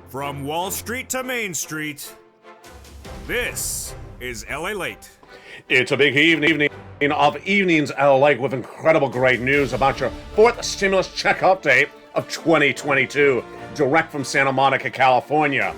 From Wall Street to Main Street, this is LALATE. It's a big evening of Evenings LA with incredible great news about your fourth stimulus check update of 2022, direct from Santa Monica, California.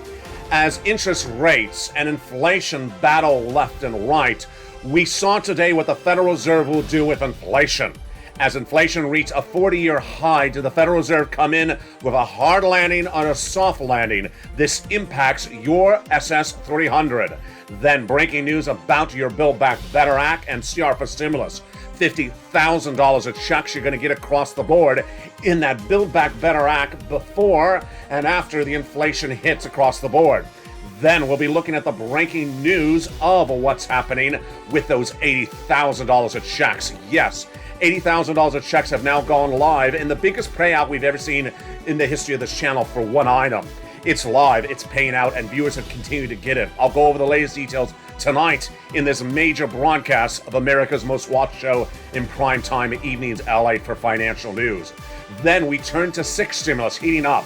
As interest rates and inflation battle left and right, we saw today what the Federal Reserve will do with inflation. As inflation reached a 40-year high, did the Federal Reserve come in with a hard landing or a soft landing? This impacts your SS300. Then breaking news about your Build Back Better Act and CR for stimulus. $50,000 of checks you're going to get across the board in that Build Back Better Act before and after the inflation hits across the board. Then we'll be looking at the breaking news of what's happening with those $80,000 of checks. Yes, $80,000 of checks have now gone live in the biggest payout we've ever seen in the history of this channel for one item. It's live, it's paying out, and viewers have continued to get it. I'll go over the latest details tonight in this major broadcast of America's most watched show in primetime Evenings LA for financial news. Then we turn to sixth stimulus heating up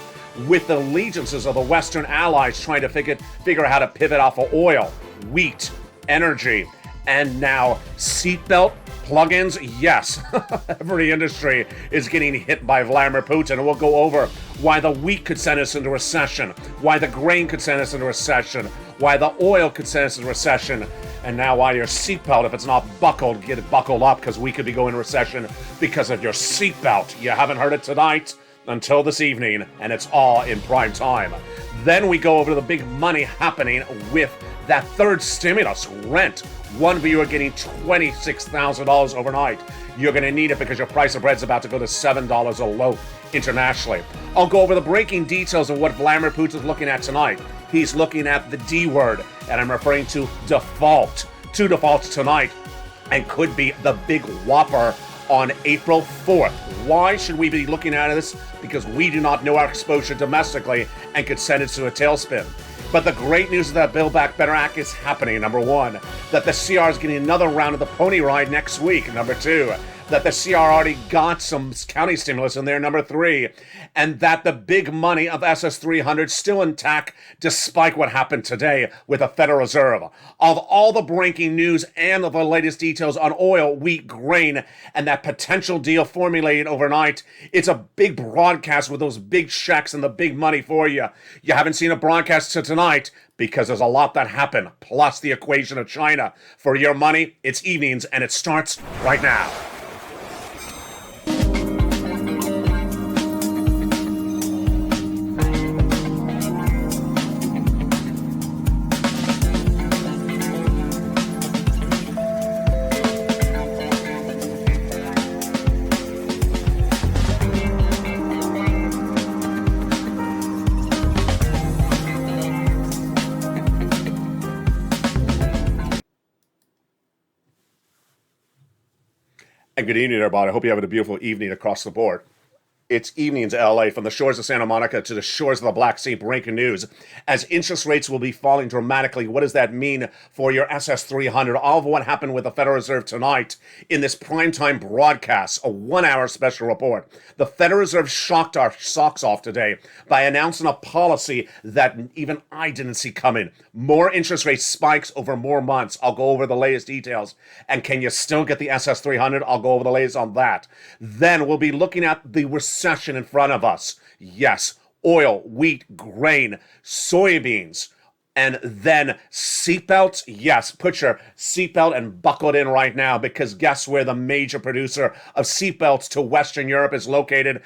with the allegiances of the Western allies trying to figure out how to pivot off of oil, wheat, energy, and now seatbelt plugins. Yes, every industry is getting hit by Vladimir Putin, and we'll go over why the wheat could send us into recession, why the grain could send us into recession, why the oil could send us into recession, and now why your seatbelt, if it's not buckled, get it buckled up, because we could be going into recession because of your seatbelt. You haven't heard it tonight until this evening, and it's all in prime time. Then we go over to the big money happening with that third stimulus, rent. One viewer getting $26,000 overnight. You're going to need it because your price of bread's about to go to $7 a loaf internationally. I'll go over the breaking details of what Vladimir Putin's looking at tonight. He's looking at the D word, and I'm referring to default. Two defaults tonight, and could be the big whopper on April 4th. Why should we be looking at this? Because we do not know our exposure domestically and could send it to a tailspin. But the great news of that Build Back Better Act is happening. Number one, that the CR is getting another round of the pony ride next week. Number two, that the CR already got some county stimulus in there. Number three, and that the big money of SS300 still intact despite what happened today with the Federal Reserve. Of all the breaking news and of the latest details on oil, wheat, grain, and that potential deal formulated overnight, it's a big broadcast with those big checks and the big money for you. You haven't seen a broadcast to tonight because there's a lot that happened, plus the equation of China. For your money, it's evenings, and it starts right now. And good evening, everybody. I hope you're having a beautiful evening across the board. It's Evenings LA, from the shores of Santa Monica to the shores of the Black Sea. Breaking news. As interest rates will be falling dramatically, what does that mean for your SS300? All of what happened with the Federal Reserve tonight in this primetime broadcast, a 1-hour special report. The Federal Reserve shocked our socks off today by announcing a policy that even I didn't see coming. More interest rate spikes over more months. I'll go over the latest details. And can you still get the SS300? I'll go over the latest on that. Then we'll be looking at the recession in front of us. Yes, oil, wheat, grain, soybeans, and then seatbelts. Yes, put your seatbelt and buckle it in right now, because guess where the major producer of seatbelts to Western Europe is located?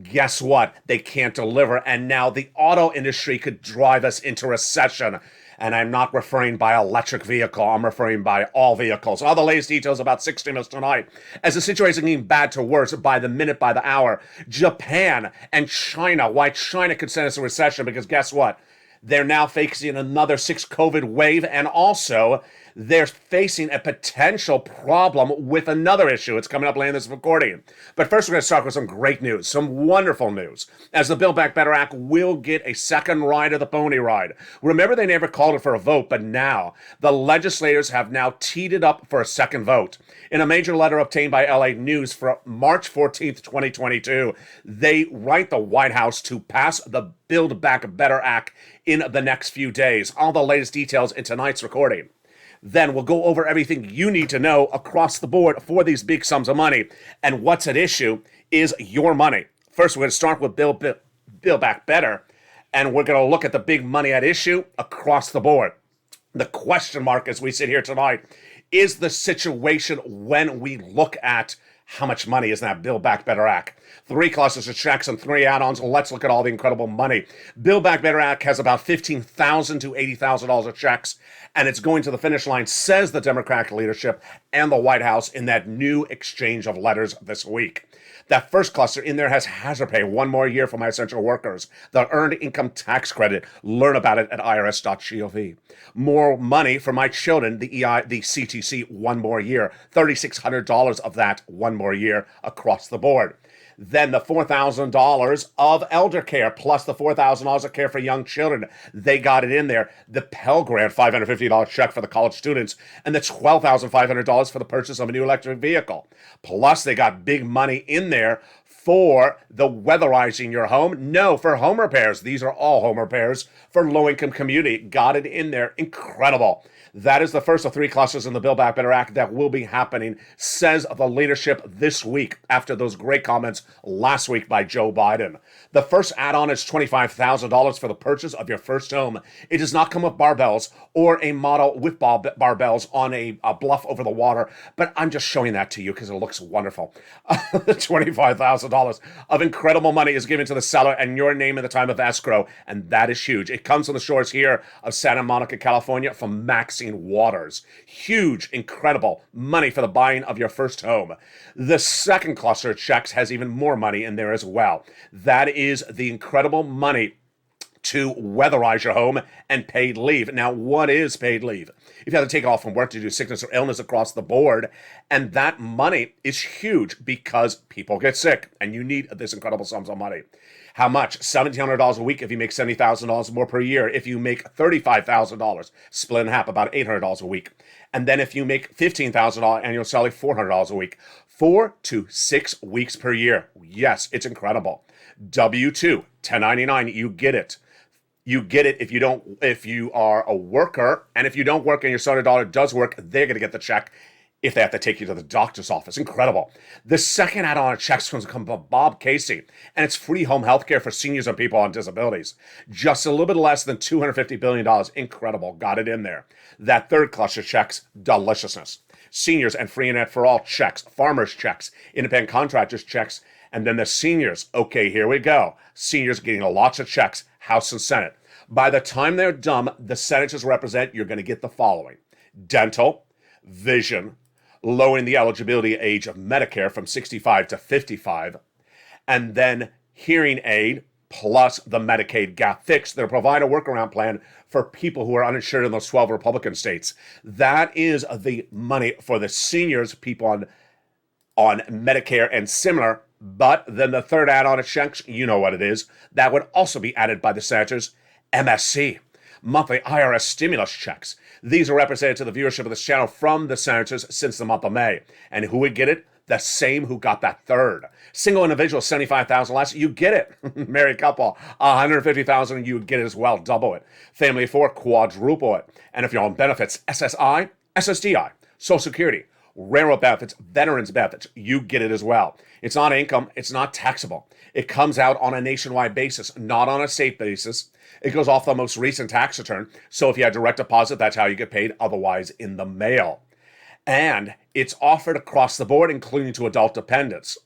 Guess what? They can't deliver, and now the auto industry could drive us into recession. And I'm not referring by electric vehicle, I'm referring by all vehicles. All the latest details about six stimulus tonight. As the situation is getting bad to worse by the minute, by the hour. Japan and China, why China could send us a recession, because guess what? They're now facing another 6th COVID wave, and also they're facing a potential problem with another issue. It's coming up later in this recording. But first, we're going to start with some great news, some wonderful news, as the Build Back Better Act will get a second ride of the pony ride. Remember, they never called it for a vote, but now the legislators have now teed it up for a second vote. In a major letter obtained by LA News for March 14th, 2022, they write the White House to pass the Build Back Better Act in the next few days. All the latest details in tonight's recording. Then we'll go over everything you need to know across the board for these big sums of money. And what's at issue is your money. First, we're going to start with Build Back Better, and we're going to look at the big money at issue across the board. The question mark as we sit here tonight is the situation when we look at how much money is in that Build Back Better Act. 3 clusters of checks and 3 add-ons. Let's look at all the incredible money. Build Back Better Act has about $15,000 to $80,000 of checks, and it's going to the finish line, says the Democratic leadership and the White House in that new exchange of letters this week. That first cluster in there has hazard pay, 1 more year for my essential workers. The earned income tax credit, learn about it at irs.gov. More money for my children, the CTC, 1 more year. $3,600 of that 1 more year across the board. Then the $4,000 of elder care plus the $4,000 of care for young children. They got it in there. The Pell Grant, $550 check for the college students, and the $12,500 for the purchase of a new electric vehicle. Plus, they got big money in there for the weatherizing your home. No, for home repairs. These are all home repairs for low-income community. Got it in there. Incredible. That is the first of 3 clusters in the Build Back Better Act that will be happening, says the leadership this week after those great comments last week by Joe Biden. The first add-on is $25,000 for the purchase of your first home. It does not come with barbells or a model with barbells on a bluff over the water, but I'm just showing that to you because it looks wonderful. $25,000 of incredible money is given to the seller and your name at the time of escrow, and that is huge. It comes on the shores here of Santa Monica, California from Maxine Waters. Huge, incredible money for the buying of your first home. The second cluster of checks has even more money in there as well. That is the incredible money to weatherize your home and paid leave. Now, what is paid leave? If you have to take off from work to do sickness or illness across the board, and that money is huge because people get sick and you need this incredible sums of money. How much? $1,700 a week if you make $70,000 more per year. If you make $35,000, split in half, about $800 a week. And then if you make $15,000 annual salary, $400 a week. 4 to 6 weeks per year. Yes, it's incredible. W-2, 1099, you get it. You get it if you are a worker, and if you don't work and your son or daughter does work, they're going to get the check if they have to take you to the doctor's office. Incredible. The second add-on of checks comes from Bob Casey, and it's free home health care for seniors and people on disabilities. Just a little bit less than $250 billion. Incredible. Got it in there. That third cluster checks, deliciousness. Seniors and free internet for all checks, farmers checks, independent contractors checks, and then the seniors. Okay, here we go. Seniors getting lots of checks, House and Senate. By the time they're done, the senators represent, you're going to get the following: dental, vision, lowering the eligibility age of Medicare from 65 to 55, and then hearing aid, plus the Medicaid gap fix. They'll provide a workaround plan for people who are uninsured in those 12 Republican states. That is the money for the seniors, people on Medicare and similar. But then the third add-on of checks, you know what it is, that would also be added by the senators, MSC, monthly IRS stimulus checks. These are represented to the viewership of this channel from the senators since the month of May. And who would get it? The same who got that third. Single individual, $75,000 less, you get it. Married couple, $150,000, you would get it as well, double it. Family of 4, quadruple it. And if you're on benefits, SSI, SSDI, Social Security, railroad benefits, veterans benefits, you get it as well. It's not income, it's not taxable. It comes out on a nationwide basis, not on a state basis. It goes off the most recent tax return. So if you had direct deposit, that's how you get paid, otherwise in the mail. And it's offered across the board, including to adult dependents.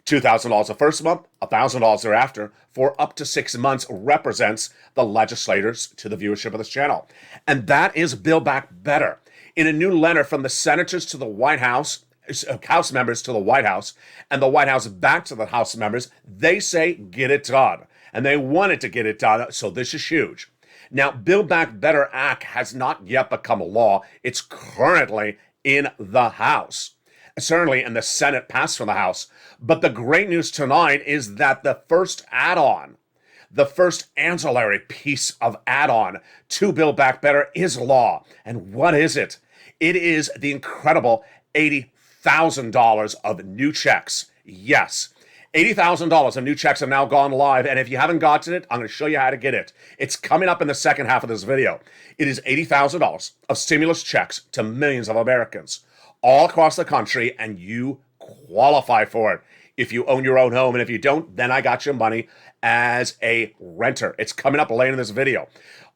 $2,000 the first month, $1,000 thereafter, for up to 6 months represents the legislators to the viewership of this channel. And that is Build Back Better. In a new letter from the senators to the White House, House members to the White House, and the White House back to the House members, they say, get it done. And they wanted to get it done, so this is huge. Now, Build Back Better Act has not yet become law. It's currently in the House. Certainly, and the Senate passed from the House. But the great news tonight is that the first add-on, the first ancillary piece of add-on to Build Back Better is law. And what is it? It is the incredible $80,000 of new checks. Yes, $80,000 of new checks have now gone live, and if you haven't gotten it, I'm going to show you how to get it. It's coming up in the second half of this video. It is $80,000 of stimulus checks to millions of Americans all across the country, and you qualify for it if you own your own home, and if you don't, then I got your money as a renter. It's coming up later in this video.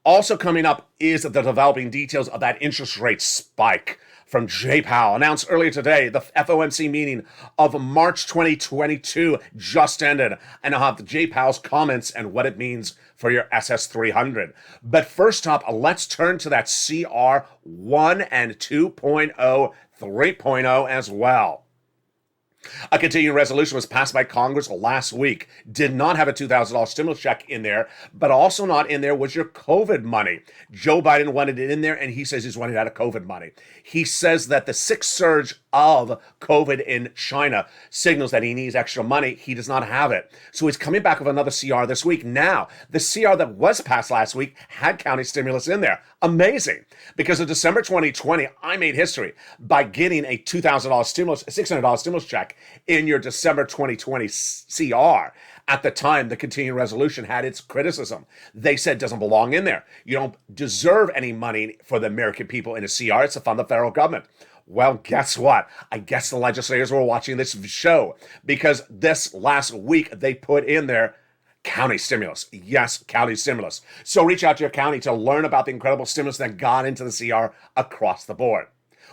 Also coming up is the developing details of that interest rate spike from Jay Powell. Announced earlier today, the FOMC meeting of March 2022 just ended. And I'll have Jay Powell's comments and what it means for your SS300. But first up, let's turn to that CR 1 and 2.0, 3.0 as well. A continuing resolution was passed by Congress last week. Did not have a $2,000 stimulus check in there, but also not in there was your COVID money. Joe Biden wanted it in there, and he says he's running out of COVID money. He says that the sixth surge of COVID in China signals that he needs extra money. He does not have it. So he's coming back with another CR this week. Now, the CR that was passed last week had county stimulus in there. Amazing. Because in December 2020, I made history by getting a $2,000 stimulus, a $600 stimulus check in your December 2020 CR. At the time, the continuing resolution had its criticism. They said it doesn't belong in there. You don't deserve any money for the American people in a CR. It's to fund the federal government. Well, guess what? I guess the legislators were watching this show because this last week they put in there county stimulus. Yes, county stimulus. So reach out to your county to learn about the incredible stimulus that got into the CR across the board.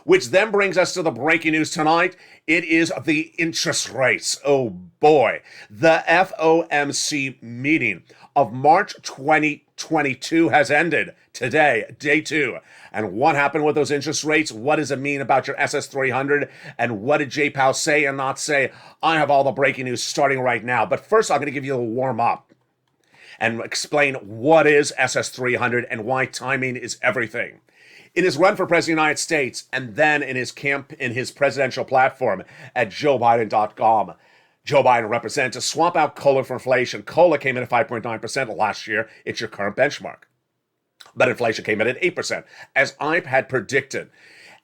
Which then brings us to the breaking news tonight. It is the interest rates. Oh boy. The FOMC meeting of March 2022 has ended today, day 2. And what happened with those interest rates? What does it mean about your SS300? And what did Jay Powell say and not say? I have all the breaking news starting right now. But first, I'm going to give you a warm up and explain what is SS300 and why timing is everything. In his run for president of the United States, and then in his presidential platform at JoeBiden.com, Joe Biden represents to swap out COLA for inflation. COLA came in at 5.9% last year. It's your current benchmark. But inflation came in at 8%. As I had predicted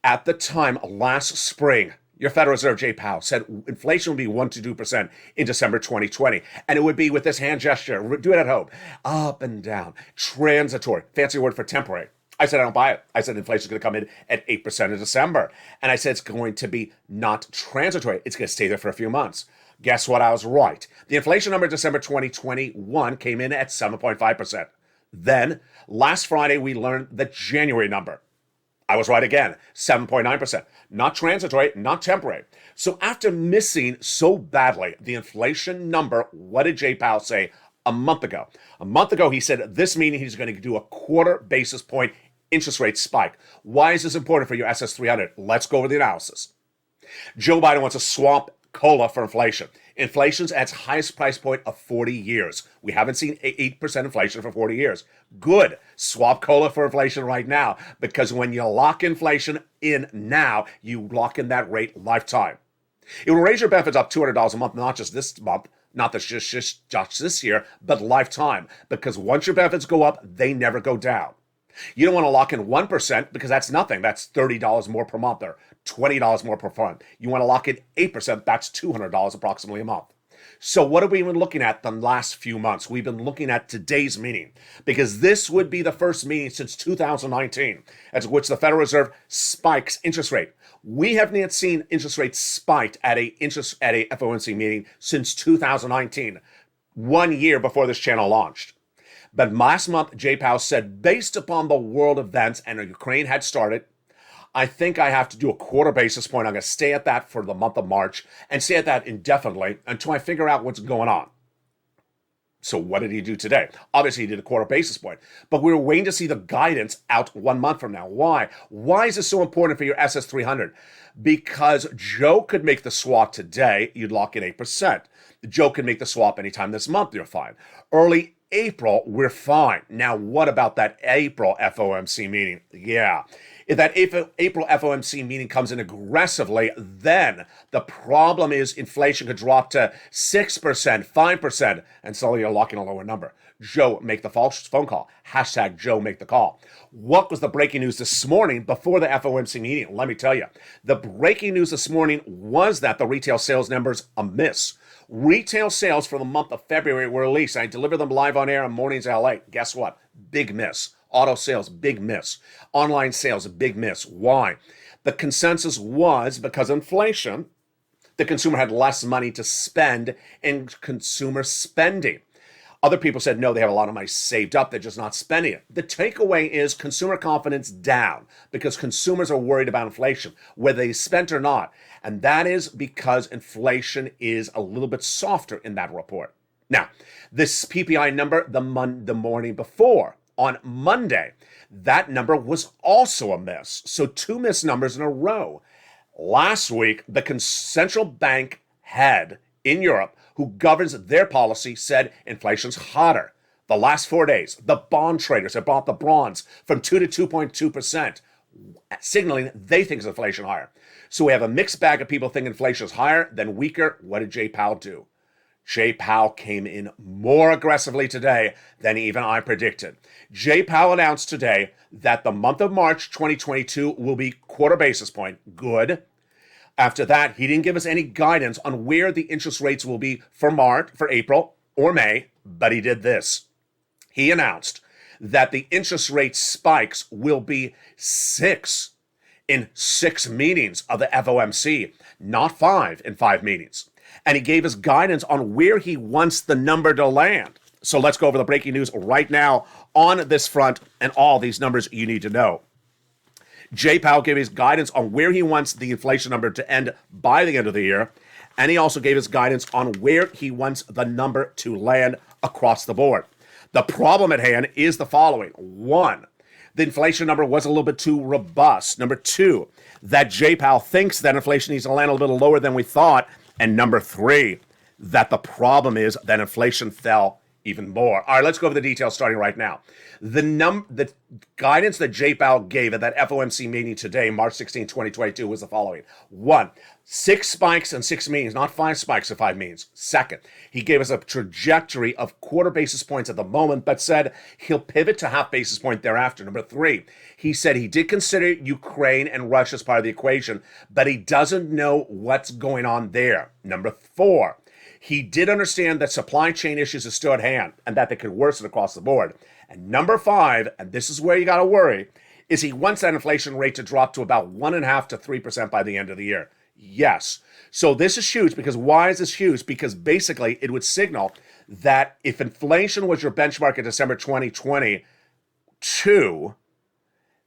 at the time last spring, your Federal Reserve, Jay Powell, said inflation would be 1 to 2% in December 2020. And it would be with this hand gesture, do it at home, up and down, transitory, fancy word for temporary. I said, I don't buy it. I said inflation is going to come in at 8% in December. And I said it's going to be not transitory. It's going to stay there for a few months. Guess what? I was right. The inflation number in December 2021 came in at 7.5%. Then, last Friday, we learned the January number. I was right again, 7.9%. Not transitory, not temporary. So after missing so badly the inflation number, what did Jay Powell say a month ago? A month ago, he said at this meeting he's going to do a quarter basis point interest rate spike. Why is this important for your SS300? Let's go over the analysis. Joe Biden wants to swap COLA for inflation. Inflation's at its highest price point of 40 years. We haven't seen 8% inflation for 40 years. Good. Swap COLA for inflation right now, because when you lock inflation in now, you lock in that rate lifetime. It will raise your benefits up $200 a month, not just this month, not just this year, but lifetime, because once your benefits go up, they never go down. You don't want to lock in 1% because that's nothing. That's $30 more per month or $20 more per month. You want to lock in 8%, that's $200 approximately a month. So what have we been looking at the last few months? We've been looking at today's meeting because this would be the first meeting since 2019 at which the Federal Reserve spikes interest rate. We haven't yet seen interest rates spiked at a FOMC meeting since 2019, 1 year before this channel launched. But last month, Jay Powell said, based upon the world events and Ukraine had started, I think I have to do a quarter basis point. I'm going to stay at that for the month of March and stay at that indefinitely until I figure out what's going on. So what did he do today? Obviously, he did a quarter basis point, but we were waiting to see the guidance out 1 month from now. Why? Why is this so important for your SS300? Because Joe could make the swap today, you'd lock in 8%. Joe could make the swap anytime this month, you're fine. Early April, we're fine. Now, what about that April FOMC meeting? Yeah. If that April FOMC meeting comes in aggressively, then the problem is inflation could drop to 6%, 5%, and suddenly you're locking a lower number. Joe, make the phone call. Hashtag Joe, make the call. What was the breaking news this morning before the FOMC meeting? Let me tell you. The breaking news this morning was that the retail sales numbers a miss. Retail sales for the month of February were released. I deliver them live on air on Mornings LA. Guess what? Big miss. Auto sales, big miss. Online sales, big miss. Why? The consensus was because of inflation, the consumer had less money to spend in consumer spending. Other people said, no, they have a lot of money saved up. They're just not spending it. The takeaway is consumer confidence down because consumers are worried about inflation, whether they spent or not. And that is because inflation is a little bit softer in that report. Now, this PPI number, the morning before, on Monday, that number was also a miss. So 2 miss numbers in a row. Last week, the central bank head in Europe who governs their policy said inflation's hotter. The last 4 days, the bond traders have bought the bonds from 2 to 2.2%, signaling they think it's inflation higher. So we have a mixed bag of people thinking inflation is higher, then weaker. What did Jay Powell do? Jay Powell came in more aggressively today than even I predicted. Jay Powell announced today that the month of March 2022 will be quarter basis point. Good. After that, he didn't give us any guidance on where the interest rates will be for March, for April, or May, but he did this. He announced that the interest rate spikes will be 6 in 6 meetings of the FOMC, not 5 in 5 meetings. And he gave us guidance on where he wants the number to land. So let's go over the breaking news right now on this front and all these numbers you need to know. Jay Powell gave his guidance on where he wants the inflation number to end by the end of the year. And he also gave his guidance on where he wants the number to land across the board. The problem at hand is the following. 1, the inflation number was a little bit too robust. Number 2, that Jay Powell thinks that inflation needs to land a little lower than we thought. And number 3, that the problem is that inflation fell even more. All right, let's go over the details starting right now. The guidance that Jay Powell gave at that FOMC meeting today, March 16, 2022, was the following. 1, 6 spikes and 6 meetings, not 5 spikes and 5 meetings. Second, he gave us a trajectory of quarter basis points at the moment, but said he'll pivot to half basis point thereafter. Number 3, he said he did consider Ukraine and Russia as part of the equation, but he doesn't know what's going on there. Number 4, he did understand that supply chain issues are still at hand and that they could worsen across the board. And number 5, and this is where you got to worry, is he wants that inflation rate to drop to about 1.5% to 3% by the end of the year. Yes. So this is huge because why is this huge? Because basically it would signal that if inflation was your benchmark in December 2022,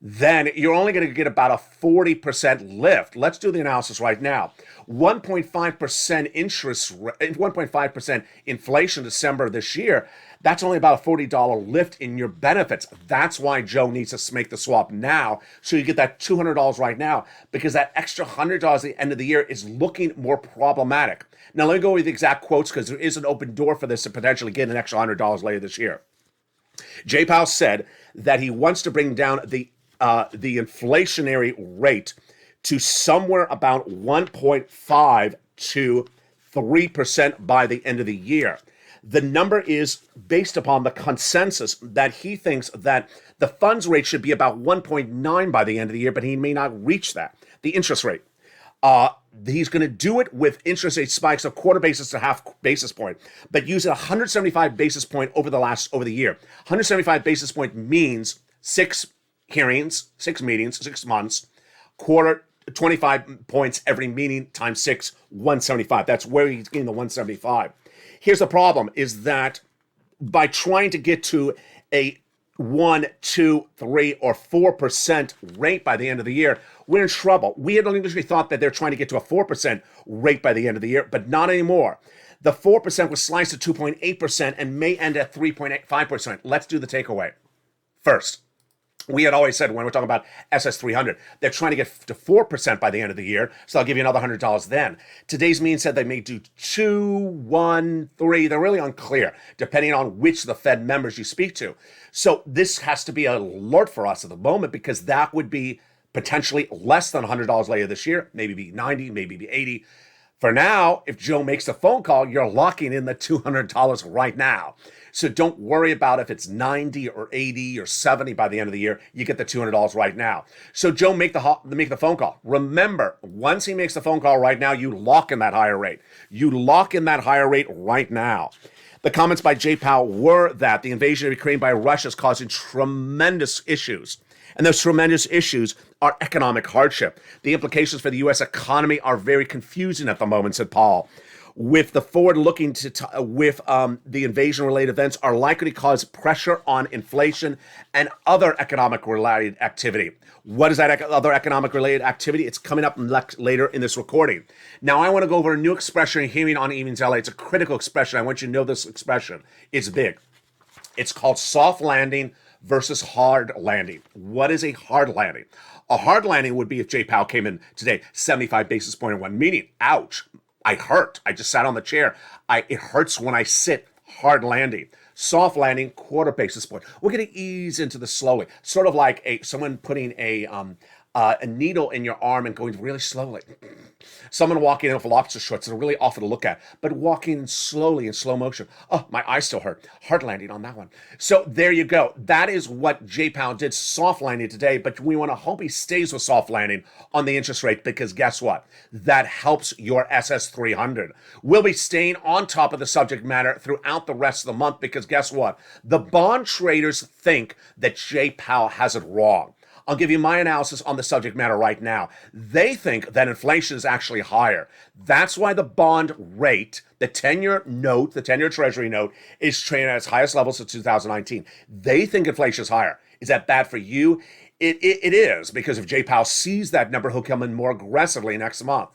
then you're only going to get about a 40% lift. Let's do the analysis right now. 1.5% inflation December this year. That's only about a $40 lift in your benefits. That's why Joe needs to make the swap now, so you get that $200 right now, because that extra $100 at the end of the year is looking more problematic. Now, let me go with the exact quotes because there is an open door for this to potentially get an extra $100 later this year. Jay Powell said that he wants to bring down the inflationary rate to somewhere about 1.5 to 3% by the end of the year. The number is based upon the consensus that he thinks that the funds rate should be about 1.9 by the end of the year, but he may not reach that. The interest rate. He's going to do it with interest rate spikes of quarter basis to half basis point, but use 175 basis point over the year. 175 basis point means 6 hearings, 6 meetings, 6 months, quarter, 25 points every meeting times 6, 175. That's where he's getting the 175. Here's the problem is that by trying to get to a 1, 2, 3, or 4% rate by the end of the year, we're in trouble. We had initially thought that they're trying to get to a 4% rate by the end of the year, but not anymore. The 4% was sliced to 2.8% and may end at 3.5%. Let's do the takeaway. First, we had always said when we're talking about SS300, they're trying to get to 4% by the end of the year, so I'll give you another $100 then. Today's mean said they may do 2, 1, 3. They're really unclear, depending on which of the Fed members you speak to. So this has to be an alert for us at the moment, because that would be potentially less than $100 later this year, maybe be 90, maybe be 80. For now, if Joe makes a phone call, you're locking in the $200 right now. So don't worry about if it's 90 or 80 or 70 by the end of the year. You get the $200 right now. So Joe, make the phone call. Remember, once he makes the phone call right now, you lock in that higher rate. You lock in that higher rate right now. The comments by Jay Powell were that the invasion of Ukraine by Russia is causing tremendous issues. And those tremendous issues are economic hardship. The implications for the U.S. economy are very confusing at the moment, said Paul. With the forward-looking the invasion-related events are likely to cause pressure on inflation and other economic-related activity. What is that other economic-related activity? It's coming up later in this recording. Now, I want to go over a new expression you're hearing on Evenings LA. It's a critical expression. I want you to know this expression. It's big. It's called soft landing versus hard landing. What is a hard landing? A hard landing would be if Jay Powell came in today, 75 basis point in one meeting. Ouch. I hurt. I just sat on the chair. It hurts when I sit. Hard landing. Soft landing, quarter basis point. We're going to ease into this slowly. Sort of like someone putting a needle in your arm and going really slowly. Someone walking in with lobster shorts that are really awful to look at, but walking slowly in slow motion. Oh, my eyes still hurt. Hard landing on that one. So there you go. That is what Jay Powell did, soft landing today, but we want to hope he stays with soft landing on the interest rate, because guess what? That helps your SS300. We'll be staying on top of the subject matter throughout the rest of the month, because guess what? The bond traders think that Jay Powell has it wrong. I'll give you my analysis on the subject matter right now. They think that inflation is actually higher. That's why the bond rate, the 10-year note, the 10-year Treasury note, is trading at its highest levels since 2019. They think inflation is higher. Is that bad for you? It is, because if Jay Powell sees that number, he'll come in more aggressively next month.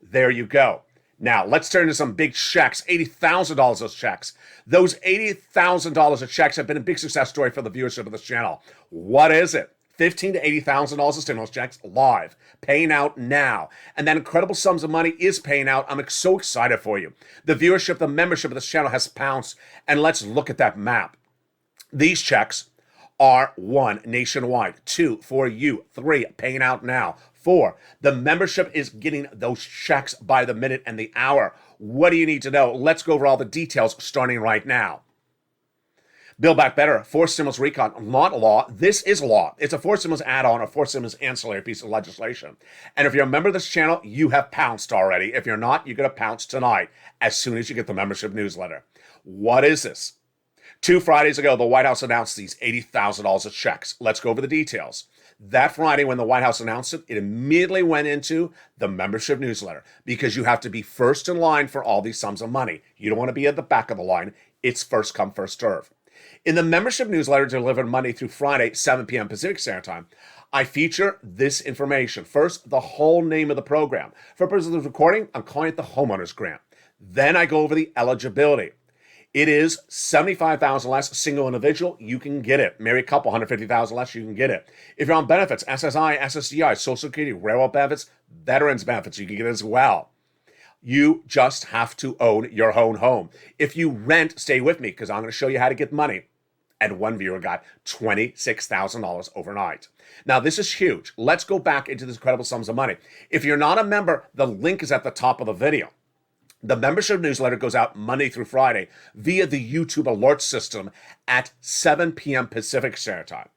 There you go. Now, let's turn to some big checks, $80,000 of checks. Those $80,000 of checks have been a big success story for the viewership of this channel. What is it? $15,000 to $80,000 of stimulus checks live, paying out now. And that incredible sums of money is paying out. I'm so excited for you. The viewership, the membership of this channel has pounced. And let's look at that map. These checks are 1, nationwide, 2, for you, 3, paying out now, 4, the membership is getting those checks by the minute and the hour. What do you need to know? Let's go over all the details starting right now. Build Back Better, forced stimulus recon, not law. This is law. It's a forced stimulus add-on, a forced stimulus ancillary piece of legislation. And if you're a member of this channel, you have pounced already. If you're not, you're going to pounce tonight as soon as you get the membership newsletter. What is this? 2 Fridays ago, the White House announced these $80,000 of checks. Let's go over the details. That Friday, when the White House announced it, it immediately went into the membership newsletter, because you have to be first in line for all these sums of money. You don't want to be at the back of the line. It's first come, first serve. In the membership newsletter delivered Monday through Friday, 7 p.m. Pacific Standard Time, I feature this information. First, the whole name of the program. For purposes of recording, I'm calling it the Homeowners Grant. Then I go over the eligibility. It is $75,000 less, single individual, you can get it. Married couple, $150,000 less, you can get it. If you're on benefits, SSI, SSDI, Social Security, railroad benefits, veterans benefits, you can get it as well. You just have to own your own home. If you rent, stay with me, because I'm going to show you how to get money. And one viewer got $26,000 overnight. Now, this is huge. Let's go back into these incredible sums of money. If you're not a member, the link is at the top of the video. The membership newsletter goes out Monday through Friday via the YouTube alert system at 7 p.m. Pacific Standard Time.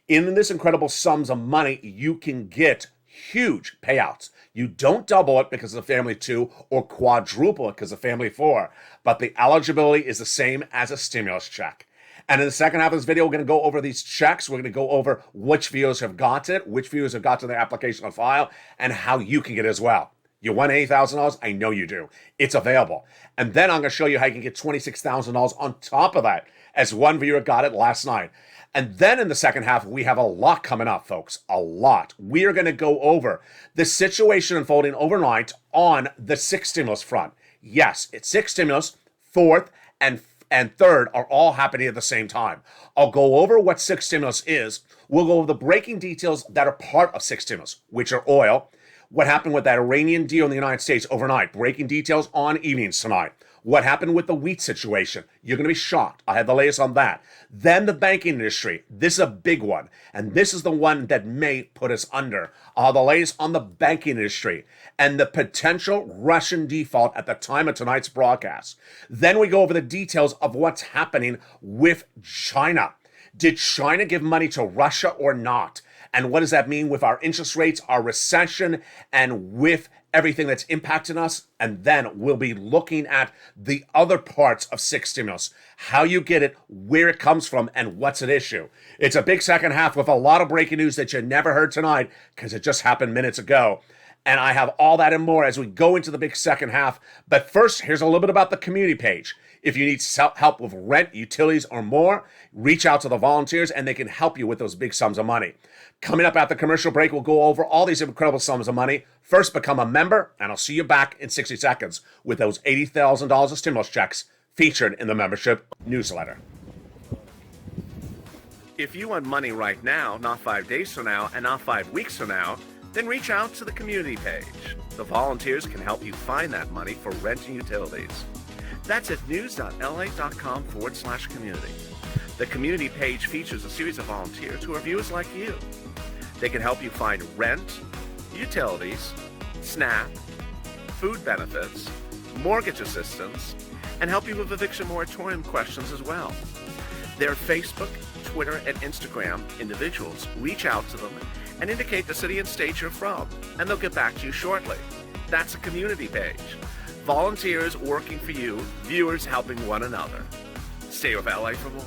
In this incredible sums of money, you can get huge payouts. You don't double it because of family 2 or quadruple it because of family 4, but the eligibility is the same as a stimulus check. And in the second half of this video, we're going to go over these checks. We're going to go over which viewers have got it, which viewers have got to their application on file, and how you can get it as well. You want $80,000? I know you do. It's available. And then I'm going to show you how you can get $26,000 on top of that, as one viewer got it last night. And then in the second half, we have a lot coming up, folks. A lot. We are going to go over the situation unfolding overnight on the 6th stimulus front. Yes, it's six stimulus, fourth and third are all happening at the same time. I'll go over what six stimulus is. We'll go over the breaking details that are part of six stimulus, which are oil, what happened with that Iranian deal in the United States overnight, breaking details on evenings tonight. What happened with the wheat situation? You're going to be shocked. I have the latest on that. Then the banking industry. This is a big one. And this is the one that may put us under. The latest on the banking industry and the potential Russian default at the time of tonight's broadcast. Then we go over the details of what's happening with China. Did China give money to Russia or not? And what does that mean with our interest rates, our recession, and with everything that's impacting us? And then we'll be looking at the other parts of six stimulus, how you get it, where it comes from, and what's at issue. It's a big second half with a lot of breaking news that you never heard tonight because it just happened minutes ago. And I have all that and more as we go into the big second half. But first, here's a little bit about the community page. If you need help with rent, utilities, or more, reach out to the volunteers and they can help you with those big sums of money. Coming up at the commercial break, we'll go over all these incredible sums of money. First, become a member, and I'll see you back in 60 seconds with those $80,000 of stimulus checks featured in the membership newsletter. If you want money right now, not 5 days from now, and not 5 weeks from now, then reach out to the community page. The volunteers can help you find that money for rent and utilities. That's at news.lalate.com/community. The community page features a series of volunteers who are viewers like you. They can help you find rent, utilities, SNAP, food benefits, mortgage assistance, and help you with eviction moratorium questions as well. Their Facebook, Twitter, and Instagram individuals reach out to them and indicate the city and state you're from, and they'll get back to you shortly. That's a community page. Volunteers working for you, viewers helping one another. Stay with LA for more.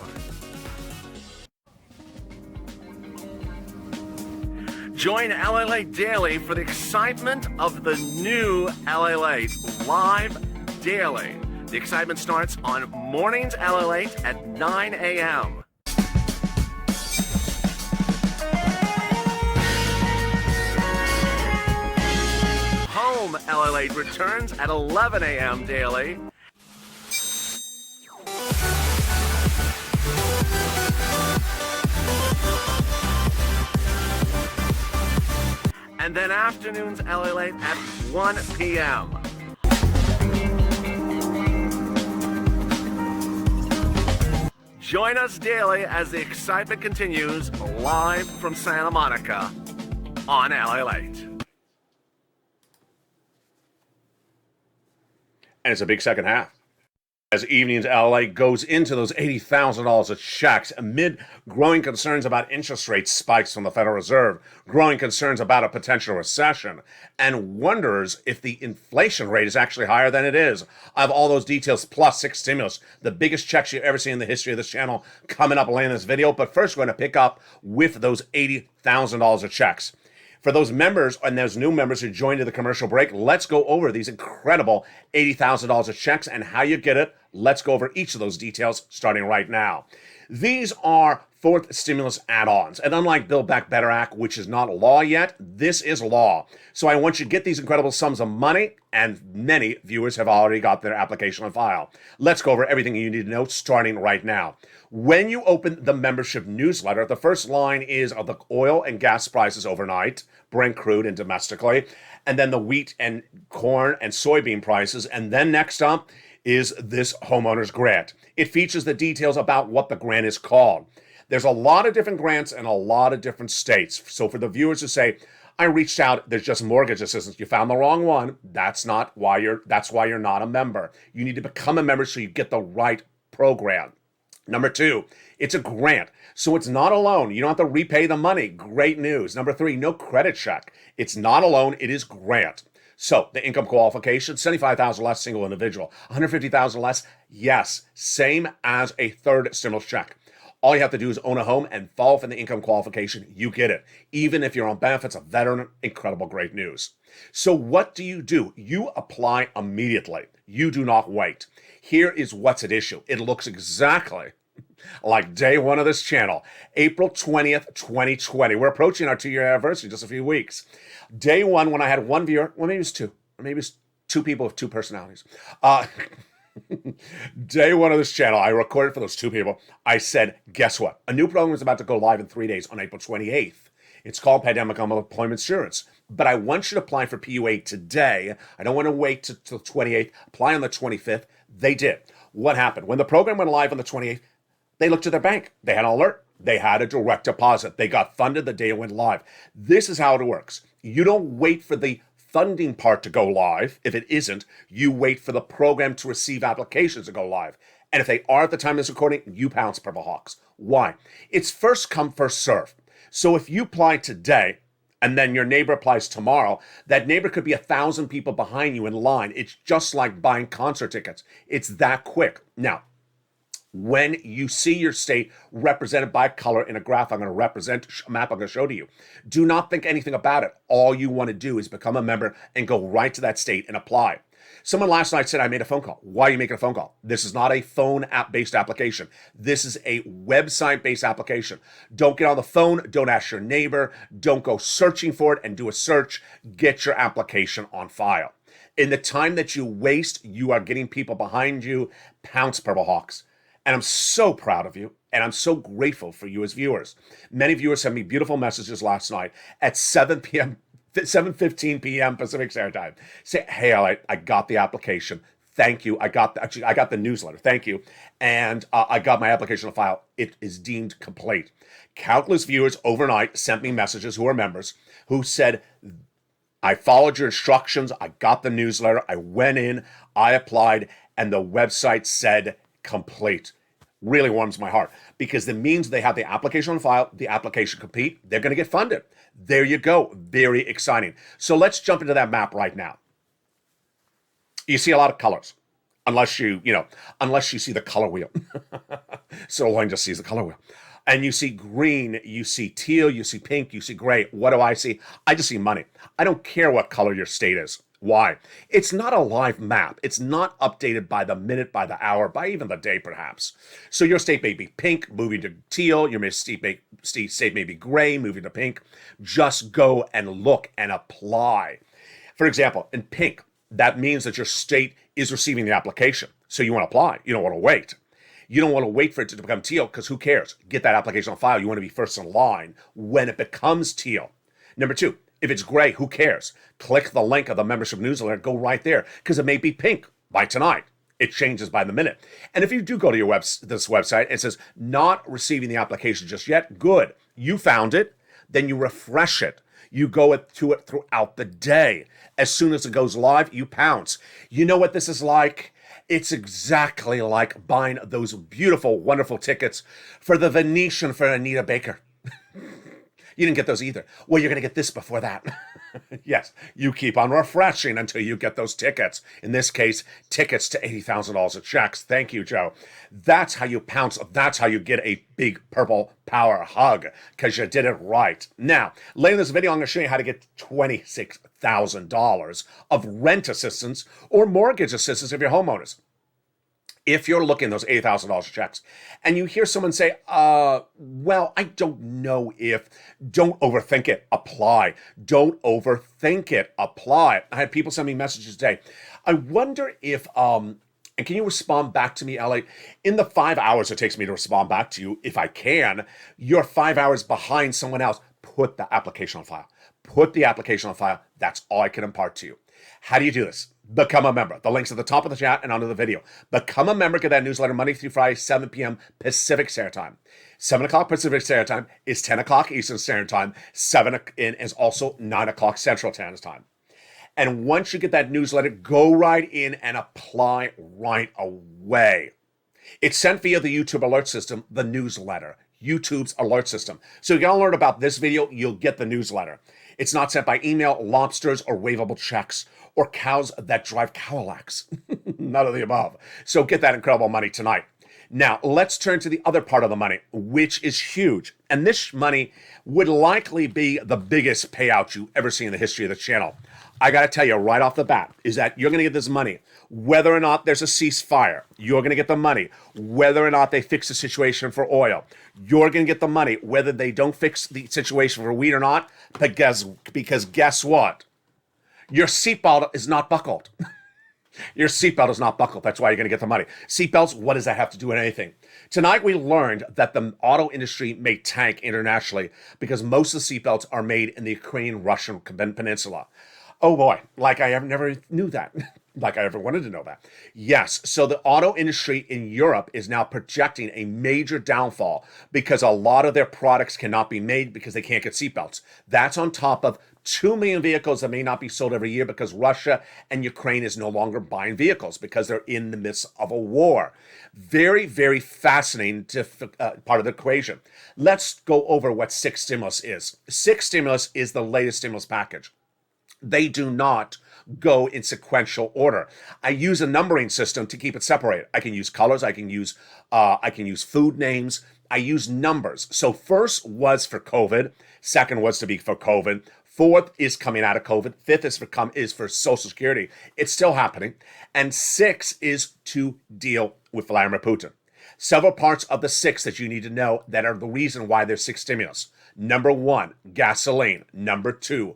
Join LALATE daily for the excitement of the new LALATE live daily. The excitement starts on mornings LALATE at 9 a.m. Home LALATE returns at 11 a.m. daily. And then afternoons LALATE at 1 p.m. Join us daily as the excitement continues live from Santa Monica on LALATE. And it's a big second half. As Evenings LA goes into those $80,000 of checks amid growing concerns about interest rate spikes from the Federal Reserve, growing concerns about a potential recession, and wonders if the inflation rate is actually higher than it is. I have all those details plus six stimulus, the biggest checks you've ever seen in the history of this channel coming up later in this video. But first, we're going to pick up with those $80,000 of checks. For those members and those new members who joined in the commercial break, let's go over these incredible $80,000 of checks and how you get it. Let's go over each of those details starting right now. These are fourth stimulus add-ons. And unlike Build Back Better Act, which is not law yet, this is law. So I want you to get these incredible sums of money, and many viewers have already got their application on file. Let's go over everything you need to know starting right now. When you open the membership newsletter, the first line is of the oil and gas prices overnight, Brent crude and domestically, and then the wheat and corn and soybean prices, and then next up is this homeowner's grant. It features the details about what the grant is called. There's a lot of different grants in a lot of different states. So for the viewers who say, I reached out, there's just mortgage assistance, you found the wrong one, that's why you're not a member. You need to become a member so you get the right program. Number two, it's a grant. So it's not a loan. You don't have to repay the money. Great news. Number three, no credit check. It's not a loan, it is grant. So the income qualification, $75,000 less single individual, $150,000 less, yes, same as a third stimulus check. All you have to do is own a home and fall within the income qualification. You get it. Even if you're on benefits, a veteran, incredible, great news. So what do? You apply immediately. You do not wait. Here is what's at issue. It looks exactly like day one of this channel, April 20th, 2020. We're approaching our 2-year anniversary in just a few weeks. Day one, when I had one viewer, well, maybe it was two, or maybe it was Two people with two personalities. Uh, Day one of this channel, I recorded for those two people. I said, guess what? A new program is about to go live in 3 days on April 28th. It's called Pandemic Unemployment Insurance. But I want you to apply for PUA today. I don't want to wait till the 28th. Apply on the 25th. They did. What happened? When the program went live on the 28th, they looked at their bank. They had an alert. They had a direct deposit. They got funded the day it went live. This is how it works. You don't wait for the funding part to go live. If it isn't, you wait for the program to receive applications to go live. And if they are at the time of this recording, you pounce Purple Hawks. Why? It's first come, first serve. So if you apply today and then your neighbor applies tomorrow, that neighbor could be 1,000 people behind you in line. It's just like buying concert tickets. It's that quick. Now, when you see your state represented by color in a graph I'm going to represent, a map I'm going to show to you, do not think anything about it. All you want to do is become a member and go right to that state and apply. Someone last night said, I made a phone call. Why are you making a phone call? This is not a phone app-based application. This is a website-based application. Don't get on the phone. Don't ask your neighbor. Don't go searching for it and do a search. Get your application on file. In the time that you waste, you are getting people behind you. Pounce, Purple Hawks. And I'm so proud of you, and I'm so grateful for you as viewers. Many viewers sent me beautiful messages last night at 7:15 p.m. Pacific Standard Time. Say, hey, I got the application. Thank you. I got the newsletter. Thank you. And I got my application on file. It is deemed complete. Countless viewers overnight sent me messages who are members who said, I followed your instructions. I got the newsletter. I went in, I applied, and the website said complete. Really warms my heart because it means they have the application on file, the application complete, they're going to get funded. There you go. Very exciting. So let's jump into that map right now. You see a lot of colors, unless you see the color wheel. So Lauren just sees the color wheel. And you see green, you see teal, you see pink, you see gray. What do I see? I just see money. I don't care what color your state is. Why? It's not a live map. It's not updated by the minute, by the hour, by even the day, perhaps. So your state may be pink, moving to teal. Your state may be gray, moving to pink. Just go and look and apply. For example, in pink, that means that your state is receiving the application. So you want to apply. You don't want to wait. You don't want to wait for it to become teal because who cares? Get that application on file. You want to be first in line when it becomes teal. Number two, if it's gray, who cares? Click the link of the membership newsletter, go right there, because it may be pink by tonight. It changes by the minute. And if you do go to your this website, it says not receiving the application just yet, good. You found it, then you refresh it. You go to it throughout the day. As soon as it goes live, you pounce. You know what this is like? It's exactly like buying those beautiful, wonderful tickets for the Venetian for Anita Baker. You didn't get those either. Well, you're going to get this before that. Yes, you keep on refreshing until you get those tickets. In this case, tickets to $80,000 of checks. Thank you, Joe. That's how you pounce. That's how you get a big purple power hug, because you did it right. Now, later in this video, I'm going to show you how to get $26,000 of rent assistance or mortgage assistance if you're homeowners. If you're looking at those $8,000 checks and you hear someone say, well, I don't know if, don't overthink it, apply. Don't overthink it, apply. I had people send me messages today. I wonder if, and can you respond back to me, LA? In the 5 hours it takes me to respond back to you, if I can, you're 5 hours behind someone else. Put the application on file. Put the application on file. That's all I can impart to you. How do you do this? Become a member. The link's at the top of the chat and under the video. Become a member. Get that newsletter Monday through Friday, 7 p.m. Pacific Standard Time. 7 o'clock Pacific Standard Time is 10 o'clock Eastern Standard Time. 7 is also 9 o'clock Central Standard Time. And once you get that newsletter, go right in and apply right away. It's sent via the YouTube alert system, the newsletter, YouTube's alert system. So you're going to learn about this video, you'll get the newsletter. It's not sent by email, lobsters, or waivable checks, or cows that drive Cadillacs. None of the above. So get that incredible money tonight. Now, let's turn to the other part of the money, which is huge. And this money would likely be the biggest payout you ever see in the history of the channel. I got to tell you right off the bat is that you're going to get this money whether or not there's a ceasefire. You're going to get the money whether or not they fix the situation for oil. You're going to get the money whether they don't fix the situation for wheat or not, because guess what? Your seatbelt is not buckled. Your seatbelt is not buckled. That's why you're going to get the money. Seatbelts, what does that have to do with anything? Tonight, we learned that the auto industry may tank internationally because most of the seatbelts are made in the Ukrainian-Russian peninsula. Oh boy, like I never knew that. Like I ever wanted to know that. Yes, so the auto industry in Europe is now projecting a major downfall because a lot of their products cannot be made because they can't get seatbelts. That's on top of 2 million vehicles that may not be sold every year because Russia and Ukraine is no longer buying vehicles because they're in the midst of a war. Very, very fascinating part of the equation. Let's go over what six stimulus is. Six stimulus is the latest stimulus package. They do not go in sequential order. I use a numbering system to keep it separated. I can use colors. I can use food names. I use numbers. So first was for COVID. Second was to be for COVID. Fourth is coming out of COVID. Fifth is for Social Security. It's still happening. And six is to deal with Vladimir Putin. Several parts of the six that you need to know that are the reason why there's six stimulus. Number one, gasoline. Number two,